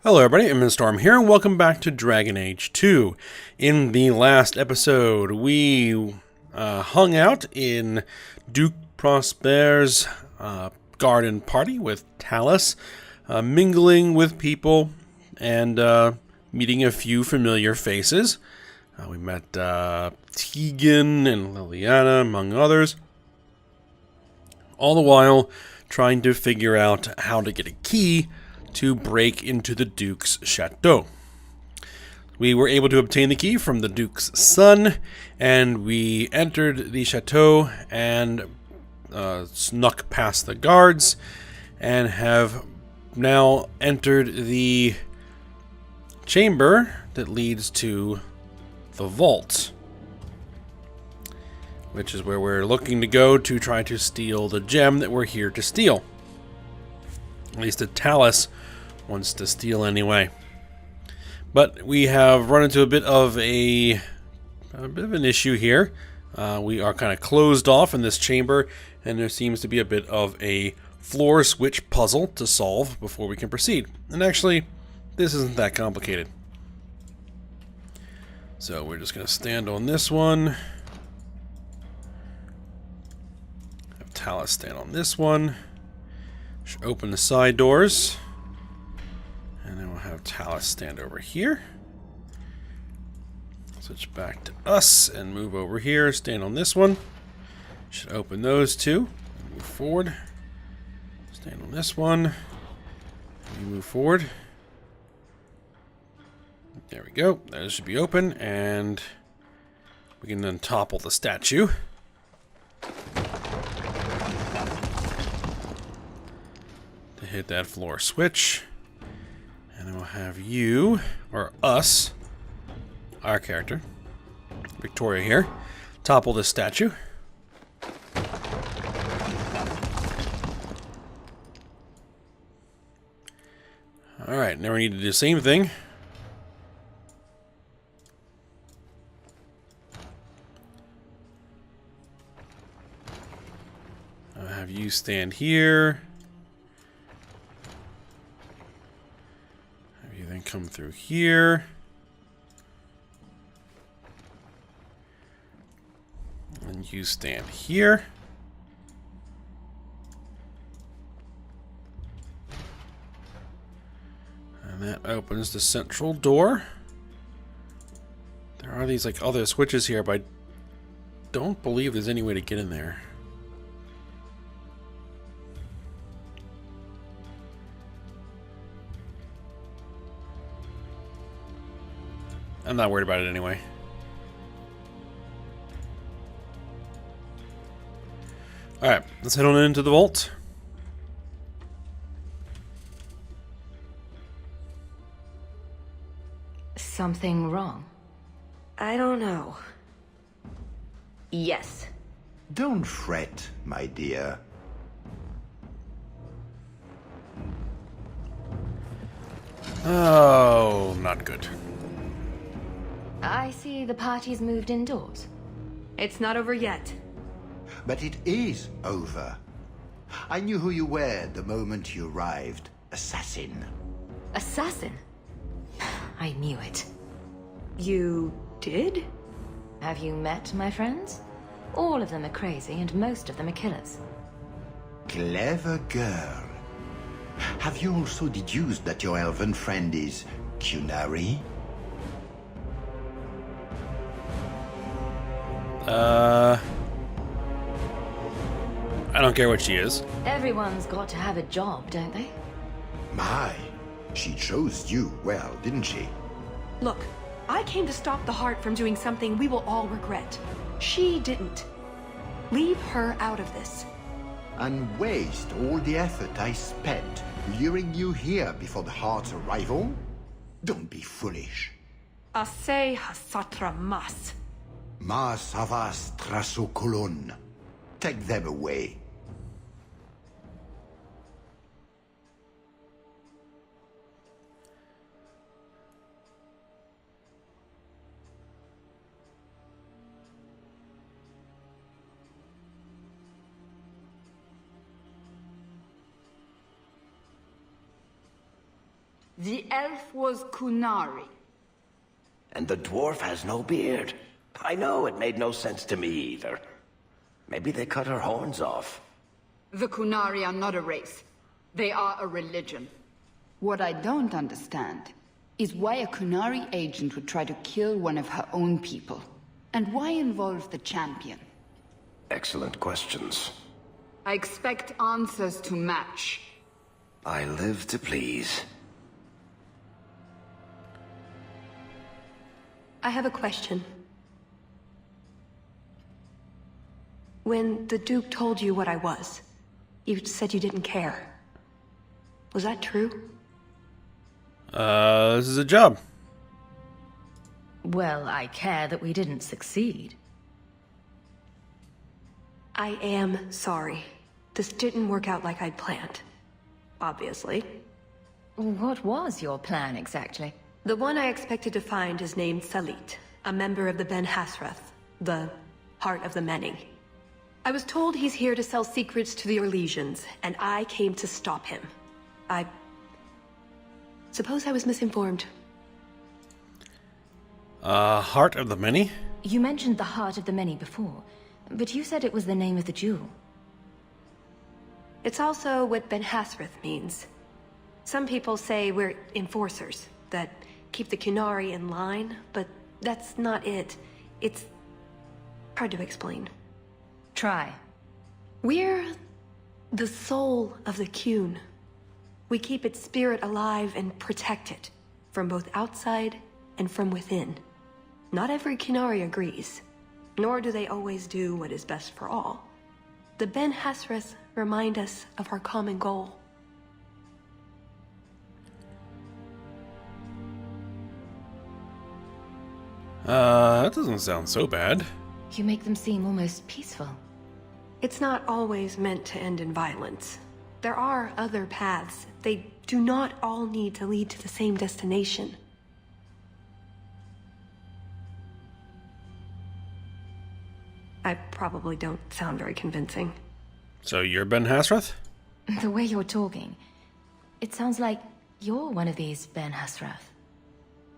Hello everybody, I'm Storm here, and welcome back to Dragon Age 2. In the last episode, we hung out in Duke Prosper's garden party with Talus, mingling with people, and meeting a few familiar faces. We met Tegan and Liliana, among others. All the while, trying to figure out how to get a key to break into the Duke's chateau. We were able to obtain the key from the Duke's son, and we entered the chateau and snuck past the guards, and have now entered the chamber that leads to the vault, which is where we're looking to go to try to steal the gem that we're here to steal. At least the Talus wants to steal anyway. But we have run into a bit of an issue here. We are kind of closed off in this chamber, and there seems to be a bit of a floor switch puzzle to solve before we can proceed. And actually, this isn't that complicated. So we're just going to stand on this one. Have Talus stand on this one. Should open the side doors. And then we'll have Talus stand over here. Switch back to us and move over here. Stand on this one. Should open those two. Move forward. Stand on this one. And move forward. There we go. Those should be open. And we can then topple the statue. To hit that floor switch. And then we'll have you, or us, our character, Victoria here, topple this statue. Alright, now we need to do the same thing. I'll have you stand here. Then come through here. And you stand here. And that opens the central door. There are these like other switches here, but I don't believe there's any way to get in there. I'm not worried about it anyway. Alright, let's head on into the vault. Something wrong? I don't know. Yes. Don't fret, my dear. Oh, not good. I see the party's moved indoors. It's not over yet. But it is over. I knew who you were the moment you arrived. Assassin. Assassin? I knew it. You did? Have you met my friends? All of them are crazy, and most of them are killers. Clever girl. Have you also deduced that your elven friend is Qunari? I don't care what she is. Everyone's got to have a job, don't they? My, she chose you well, didn't she? Look, I came to stop the heart from doing something we will all regret. She didn't. Leave her out of this. And waste all the effort I spent luring you here before the heart's arrival? Don't be foolish. Ase hasatra mas. Ma savas trasokolon. Take them away. The elf was Kunari. And the dwarf has no beard. I know, it made no sense to me either. Maybe they cut her horns off. The Kunari are not a race. They are a religion. What I don't understand is why a Kunari agent would try to kill one of her own people. And why involve the champion? Excellent questions. I expect answers to match. I live to please. I have a question. When the Duke told you what I was, you said you didn't care. Was that true? This is a job. Well, I care that we didn't succeed. I am sorry. This didn't work out like I'd planned. Obviously. What was your plan exactly? The one I expected to find is named Salit, a member of the Ben-Hassrath, the Heart of the Many. I was told he's here to sell secrets to the Orlesians, and I came to stop him. I suppose I was misinformed. Heart of the Many? You mentioned the Heart of the Many before, but you said it was the name of the jewel. It's also what Ben-Hassrath means. Some people say we're enforcers, that keep the Kunari in line, but that's not it. It's hard to explain. Try. We're the soul of the Kun. We keep its spirit alive and protect it, from both outside and from within. Not every Kunari agrees, nor do they always do what is best for all. The Ben-Hassrath remind us of our common goal. That doesn't sound so bad. You make them seem almost peaceful. It's not always meant to end in violence. There are other paths. They do not all need to lead to the same destination. I probably don't sound very convincing. So you're Ben-Hassrath? The way you're talking, it sounds like you're one of these Ben-Hassrath.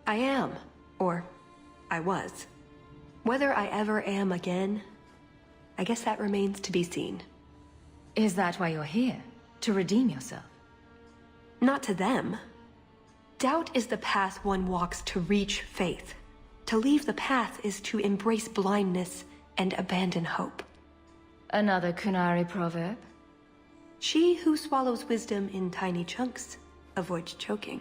I am, or I was. Whether I ever am again, I guess that remains to be seen. Is that why you're here? To redeem yourself? Not to them. Doubt is the path one walks to reach faith. To leave the path is to embrace blindness and abandon hope. Another Kunari proverb? She who swallows wisdom in tiny chunks avoids choking.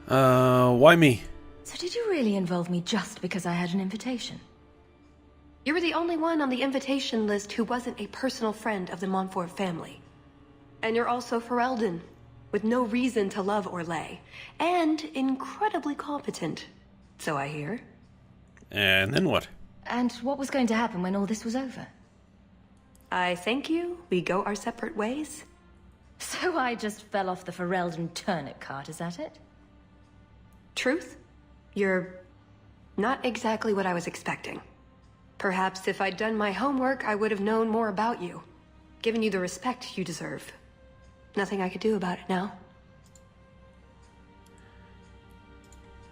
Why me? So did you really involve me just because I had an invitation? You were the only one on the invitation list who wasn't a personal friend of the Montfort family. And you're also Ferelden, with no reason to love Orlais, and incredibly competent, so I hear. And then what? And what was going to happen when all this was over? I thank you, we go our separate ways. So I just fell off the Ferelden turnip cart, is that it? Truth? You're not exactly what I was expecting. Perhaps if I'd done my homework, I would have known more about you, given you the respect you deserve. Nothing I could do about it now.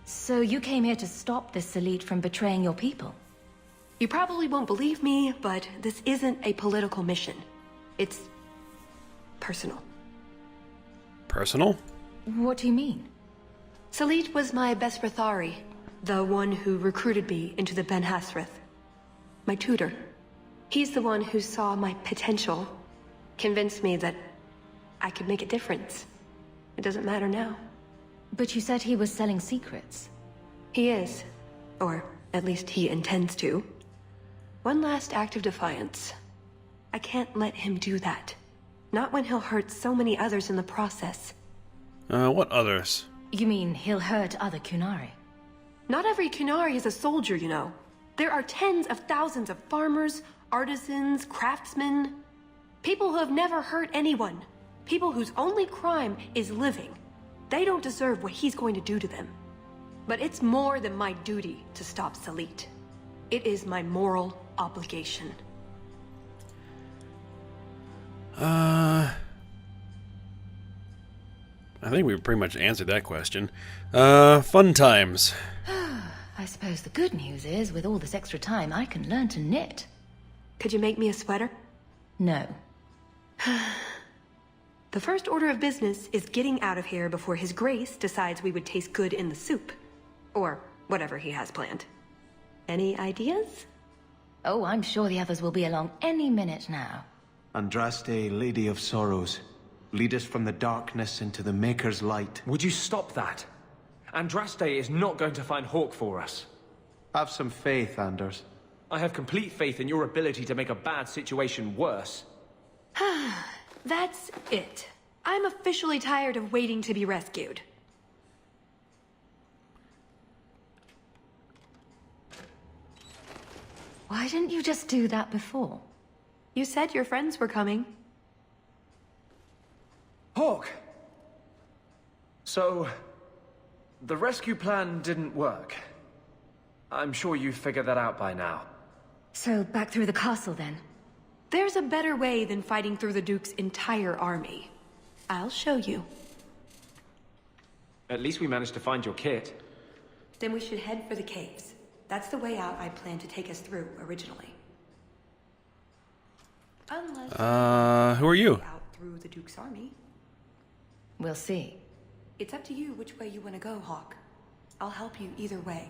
So you came here to stop this Salit from betraying your people? You probably won't believe me, but this isn't a political mission. It's personal. Personal? What do you mean? Salit was my best Rathari, the one who recruited me into the Ben-Hassrath. My tutor. He's the one who saw my potential, convinced me that I could make a difference. It doesn't matter now. But you said he was selling secrets. He is. Or at least he intends to. One last act of defiance. I can't let him do that. Not when he'll hurt so many others in the process. What others? You mean he'll hurt other Kunari? Not every Kunari is a soldier, you know. There are tens of thousands of farmers, artisans, craftsmen. People who have never hurt anyone. People whose only crime is living. They don't deserve what he's going to do to them. But it's more than my duty to stop Salit. It is my moral obligation. think we pretty much answered that question. Fun times. I suppose the good news is, with all this extra time, I can learn to knit. Could you make me a sweater? No. The first order of business is getting out of here before His Grace decides we would taste good in the soup. Or whatever he has planned. Any ideas? Oh, I'm sure the others will be along any minute now. Andraste, Lady of Sorrows, lead us from the darkness into the Maker's light. Would you stop that? Andraste is not going to find Hawk for us. Have some faith, Anders. I have complete faith in your ability to make a bad situation worse. That's it. I'm officially tired of waiting to be rescued. Why didn't you just do that before? You said your friends were coming. Hawk! So, the rescue plan didn't work. I'm sure you've figured that out by now. So, back through the castle then? There's a better way than fighting through the Duke's entire army. I'll show you. At least we managed to find your kit. Then we should head for the caves. That's the way out I planned to take us through originally. Unless who are you? out through the Duke's army. We'll see. It's up to you which way you want to go, Hawk. I'll help you either way.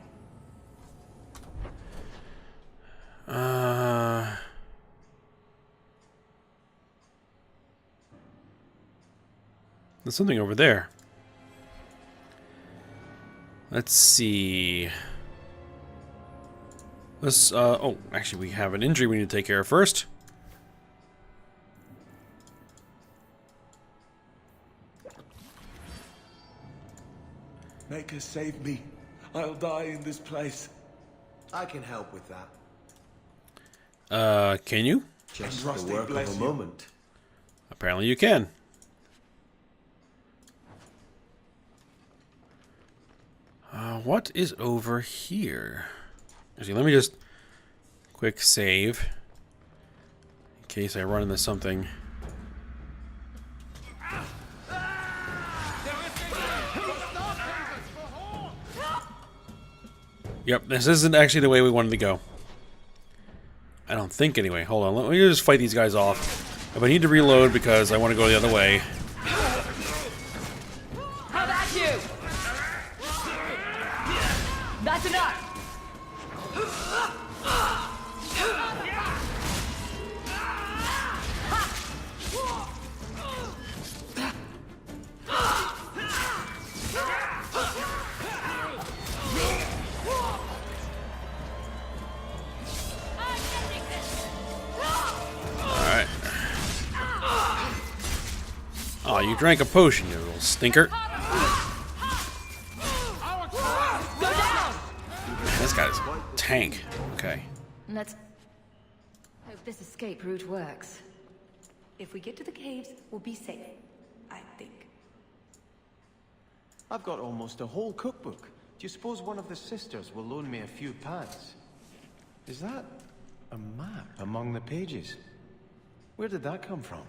There's something over there. Let's see. Let's, oh, actually we have an injury we need to take care of first. Maker, save me. I'll die in this place. I can help with that. Can you? Just the work of a moment. Apparently you can. What is over here? Actually, let me just quick save in case I run into something. Yep, this isn't actually the way we wanted to go. I don't think anyway. Hold on, let me just fight these guys off. If I need to reload because I want to go the other way. How about you? That's enough! Alright. Oh, you drank a potion, you little stinker. This guy's a tank. Okay. Let's hope this escape route works. If we get to the caves, we'll be safe. I think. I've got almost a whole cookbook. Do you suppose one of the sisters will loan me a few pads? Is that a map among the pages? Where did that come from?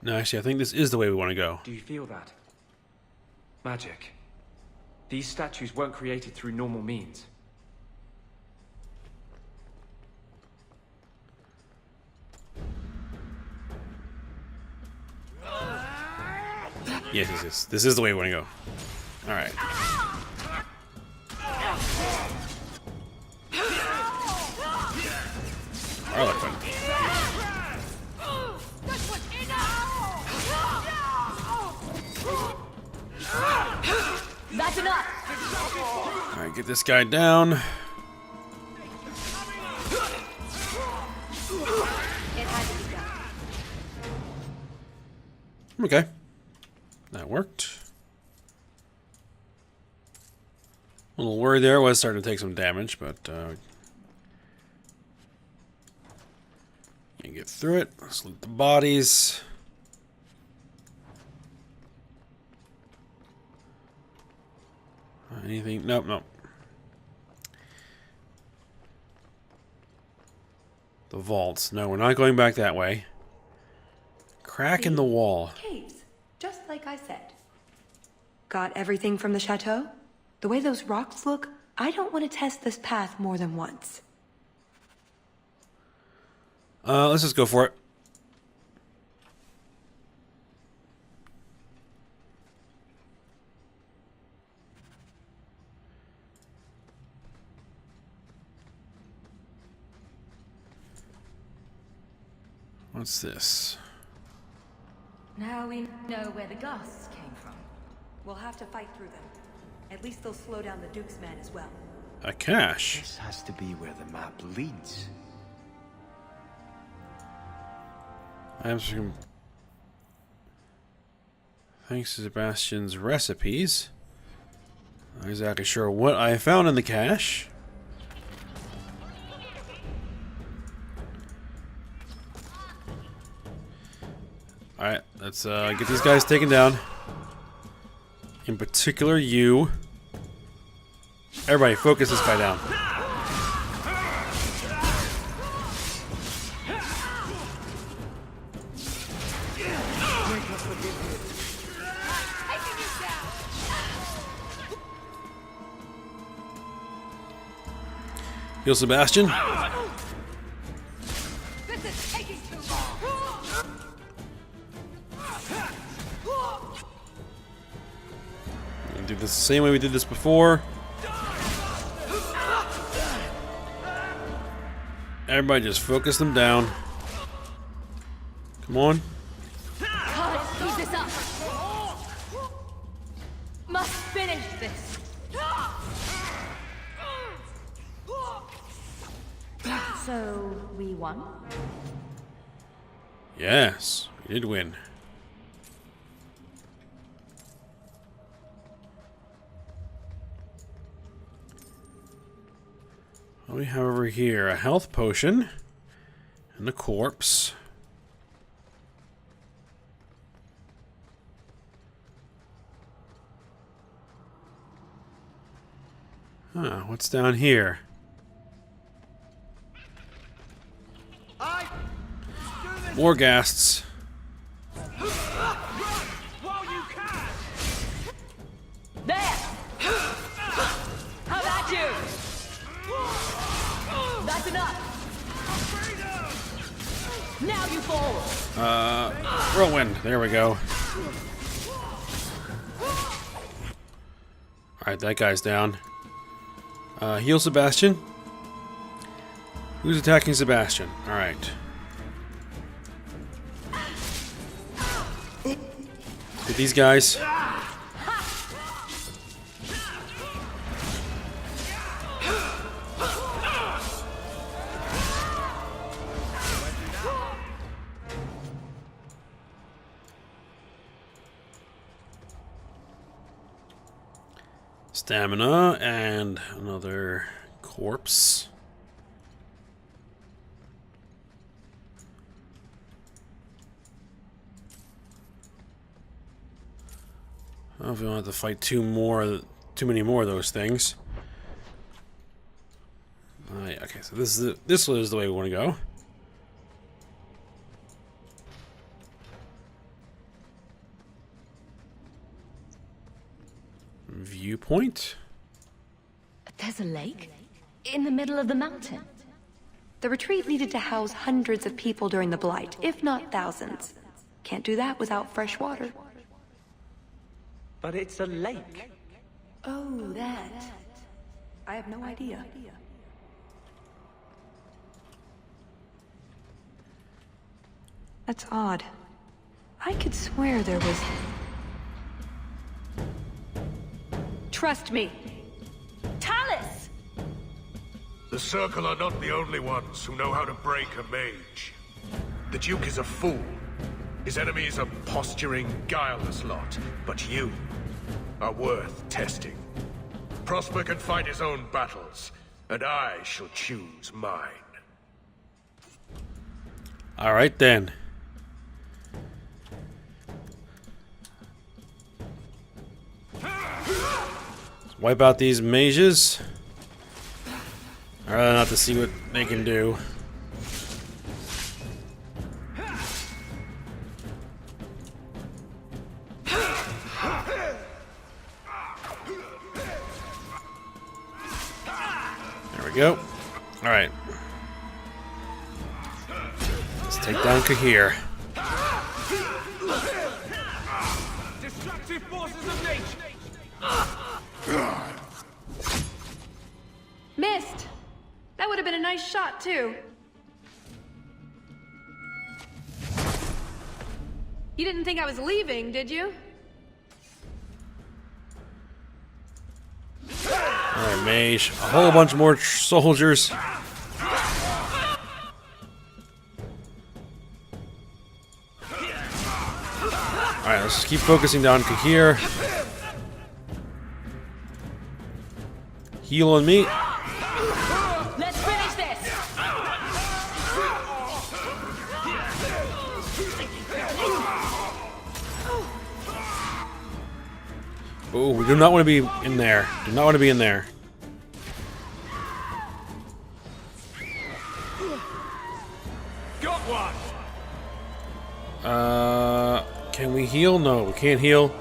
No, actually, I think this is the way we want to go. Do you feel that? Magic. These statues weren't created through normal means. Yes, yes, yes. This is the way we want to go. Alright. Harlequin. That's enough! Alright, get this guy down. Okay. That worked. A little worried there. Was starting to take some damage, but you get through it. Let's loot the bodies. Anything? Nope, nope. The vaults. No, we're not going back that way. Crack in the wall. Caves, just like I said. Got everything from the chateau? The way those rocks look, I don't want to test this path more than once. Let's just go for it. What's this? Now we know where the ghasts came from. We'll have to fight through them. At least they'll slow down the Duke's men as well. A cache. This has to be where the map leads. Thanks to Sebastian's recipes. Not exactly sure what I found in the cache. Alright, let's get these guys taken down. In particular, you. Everybody, focus this guy down. Heal Sebastian. Do this the same way we did this before. Everybody just focus them down. Come on. Can't keep this up. Must finish this. So, we won? Yes, we did win. What do we have over here? A health potion and a corpse. Huh, what's down here? More ghasts. There! How about you? That's enough! Now you fall! Whirlwind. There we go. Alright, that guy's down. Heal Sebastian. Who's attacking Sebastian? Alright. Get these guys. Stamina and another corpse. I don't know if we don't have to fight too many more of those things. Yeah, okay, so this is the way we want to go. Viewpoint. There's a lake? In the middle of the mountain? The retreat needed to house hundreds of people during the Blight, if not thousands. Can't do that without fresh water. But it's a lake. Oh, that. I have no idea. That's odd. I could swear there was... Trust me. Talus! The Circle are not the only ones who know how to break a mage. The Duke is a fool. His enemies a posturing, guileless lot. But you are worth testing. Prosper can fight his own battles, and I shall choose mine. All right then. Wipe out these mages. I'd rather not to see what they can do. we go. Alright. Let's take down Kahir. Destructive forces of nature. Missed! That would have been a nice shot, too. You didn't think I was leaving, did you? Alright, mage. A whole bunch more soldiers. Alright, let's just keep focusing down Kahir. Heal on me. Let's finish this. Oh, we do not want to be in there. Do not want to be in there. Got one. Can we heal? No, we can't heal.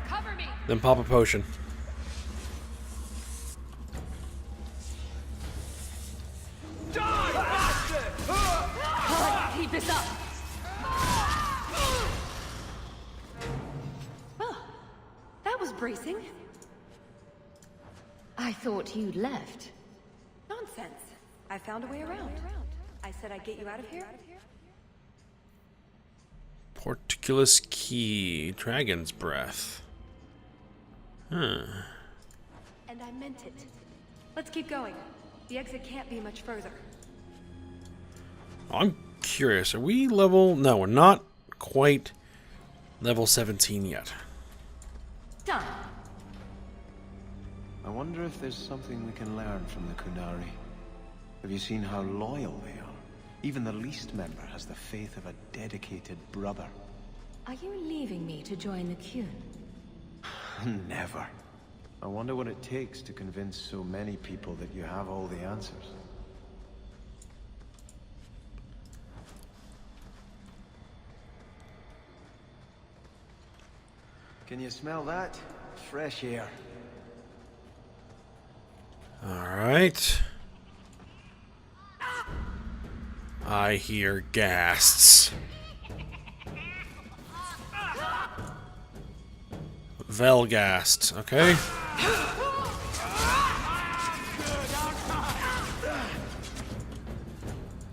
Cover me. Then pop a potion. Keep this up. Oh, that was bracing. I thought you'd left. Nonsense. I found a way around. I said I'd get you out of here. Portcullis key. Dragon's breath. Huh. And I meant it. Let's keep going. The exit can't be much further. I'm curious. Are we level... No, we're not quite level 17 yet. Done. I wonder if there's something we can learn from the Kunari. Have you seen how loyal they are? Even the least member has the faith of a dedicated brother. Are you leaving me to join the Qun? Never. I wonder what it takes to convince so many people that you have all the answers. Can you smell that? Fresh air. Alright. I hear ghasts. Velghast, okay.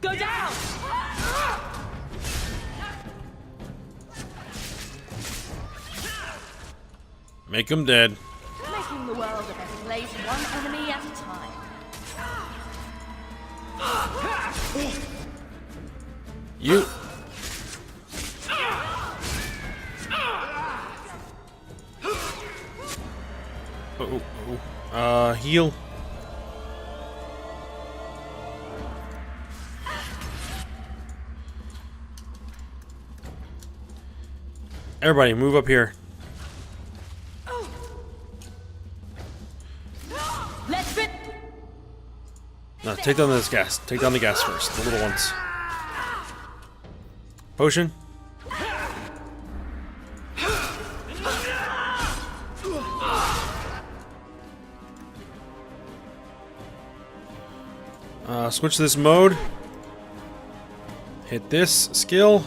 Go down! Make him dead. Making the world a better place, one enemy at a time. You. Heal. Everybody, move up here. Let's fit. No, take down this gas. Take down the gas first. The little ones. Potion. Switch this mode. Hit this skill.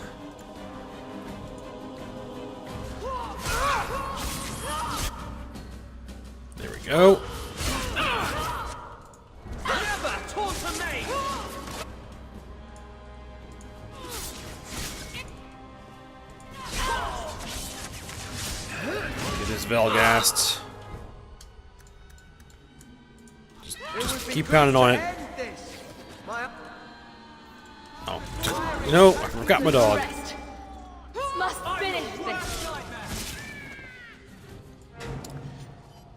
There we go. Get this Velghast. Just keep pounding on it. Oh, you know, I forgot my dog. Must finish this.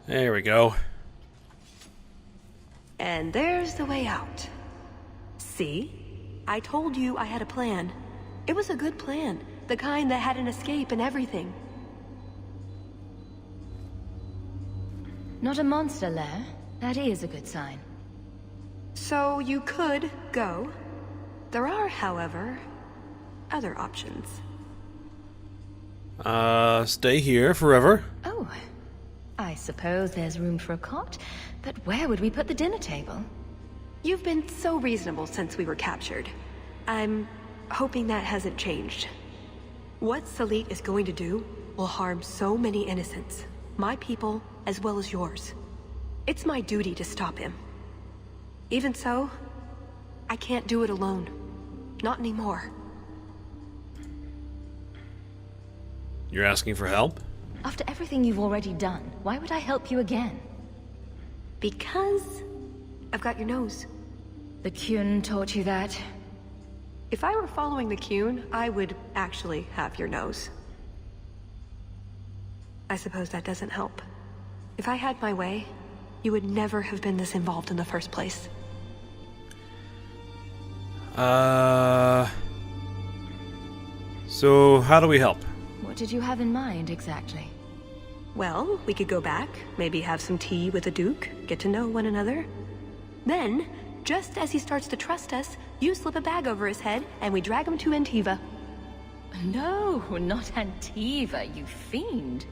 There we go. And there's the way out. See? I told you I had a plan. It was a good plan. The kind that had an escape and everything. Not a monster lair. That is a good sign. So you could go. There are, however, other options. Stay here forever. Oh, I suppose there's room for a cot, but where would we put the dinner table? You've been so reasonable since we were captured. I'm hoping that hasn't changed. What Salit is going to do will harm so many innocents, my people as well as yours. It's my duty to stop him. Even so, I can't do it alone. Not anymore. You're asking for help? After everything you've already done, why would I help you again? Because I've got your nose. The Kyun taught you that? If I were following the Kyun, I would actually have your nose. I suppose that doesn't help. If I had my way, you would never have been this involved in the first place. So how do we help? What did you have in mind, exactly? Well, we could go back, maybe have some tea with the Duke, get to know one another. Then, just as he starts to trust us, you slip a bag over his head, and we drag him to Antiva. No, not Antiva, you fiend.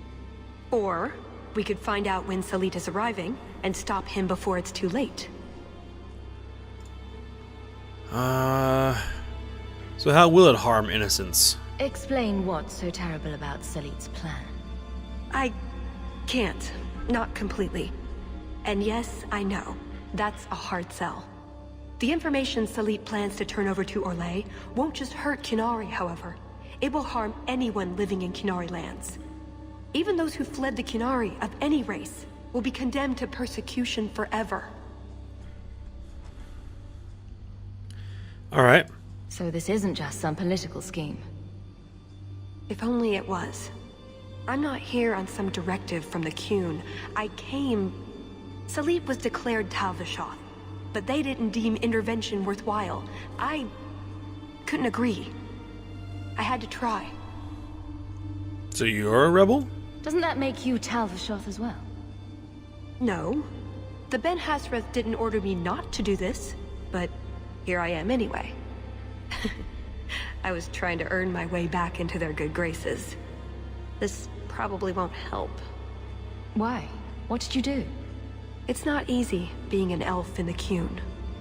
Or, we could find out when Salit is arriving, and stop him before it's too late. So how will it harm innocents? Explain what's so terrible about Salit's plan. I can't. Not completely. And yes, I know. That's a hard sell. The information Salit plans to turn over to Orlais won't just hurt Qunari, however. It will harm anyone living in Qunari lands. Even those who fled the Qunari of any race will be condemned to persecution forever. All right. So this isn't just some political scheme. If only it was. I'm not here on some directive from the Kyun. I came... Salit was declared Tal-Vashoth, but they didn't deem intervention worthwhile. I couldn't agree. I had to try. So you're a rebel? Doesn't that make you Tal-Vashoth as well? No. The Ben-Hassrath didn't order me not to do this, but here I am anyway. I was trying to earn my way back into their good graces. This probably won't help. Why? What did you do? It's not easy being an elf in the Kyun.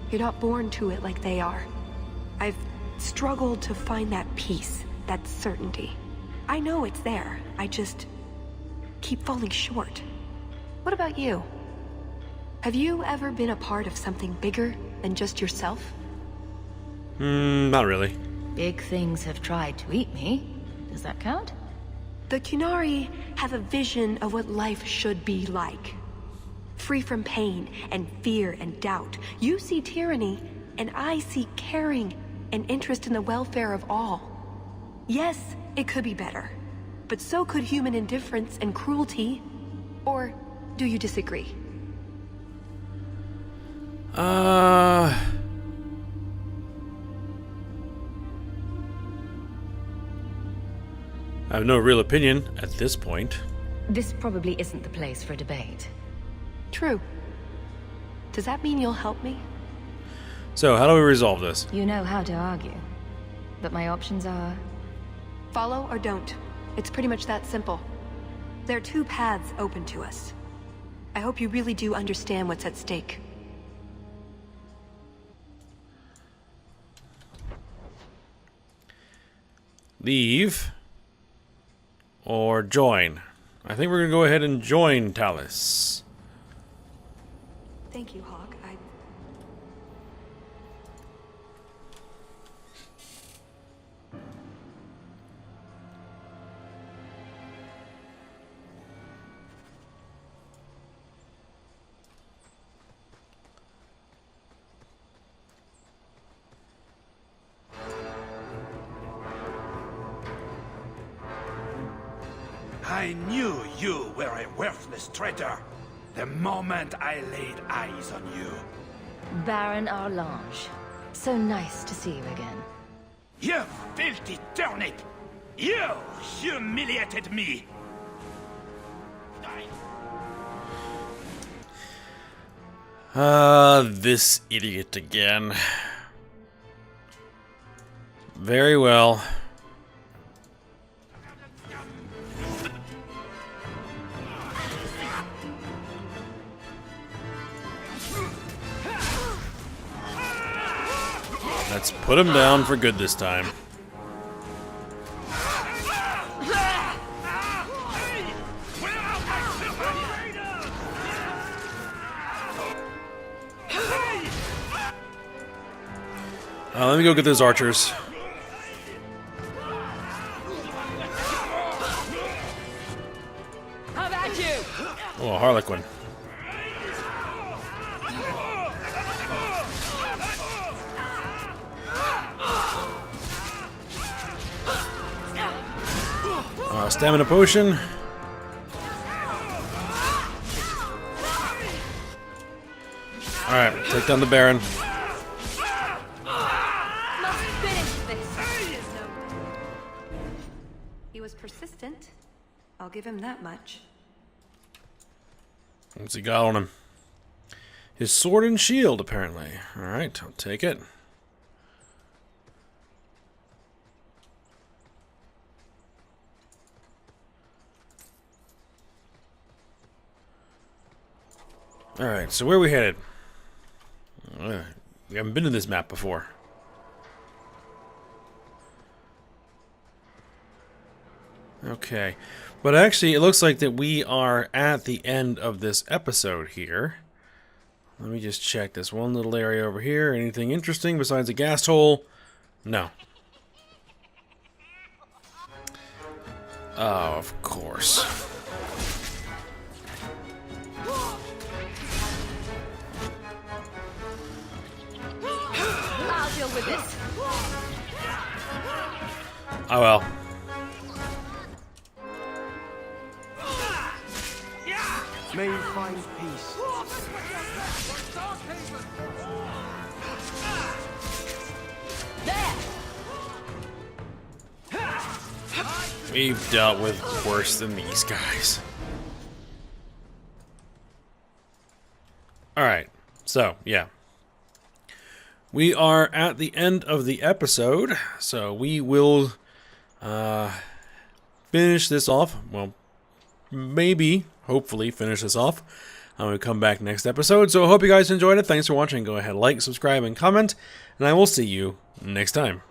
You're not born to it like they are. I've struggled to find that peace, that certainty. I know it's there, I just keep falling short. What about you? Have you ever been a part of something bigger than just yourself? Not really. Big things have tried to eat me. Does that count? The Qunari have a vision of what life should be like. Free from pain and fear and doubt. You see tyranny, and I see caring and interest in the welfare of all. Yes, it could be better, but so could human indifference and cruelty. Or do you disagree? I have no real opinion at this point. This probably isn't the place for a debate. True. Does that mean you'll help me? So, how do we resolve this? You know how to argue. But my options are... Follow or don't. It's pretty much that simple. There are two paths open to us. I hope you really do understand what's at stake. Leave or join? I think we're gonna go ahead and join Talus. Thank you, Hawk. I knew you were a worthless traitor the moment I laid eyes on you. Baron Arlange. So nice to see you again. You filthy turnip! You humiliated me! This idiot again. Very well. Let's put him down for good this time. Let me go get those archers. How about you? Oh, Harlequin. Stamina potion. Alright, take down the Baron. He was persistent. I'll give him that much. What's he got on him? His sword and shield, apparently. Alright, I'll take it. Alright, so where are we headed? We haven't been to this map before. Okay, but actually it looks like that we are at the end of this episode here. Let me just check this one little area over here. Anything interesting besides a gas hole? No. Oh, of course. I'll deal with this. Oh well. May you find peace. There. We've dealt with worse than these guys. Alright, so, yeah. We are at the end of the episode, so we will finish this off. Well, maybe, hopefully, finish this off. I'm going to come back next episode, so I hope you guys enjoyed it. Thanks for watching. Go ahead, like, subscribe, and comment, and I will see you next time.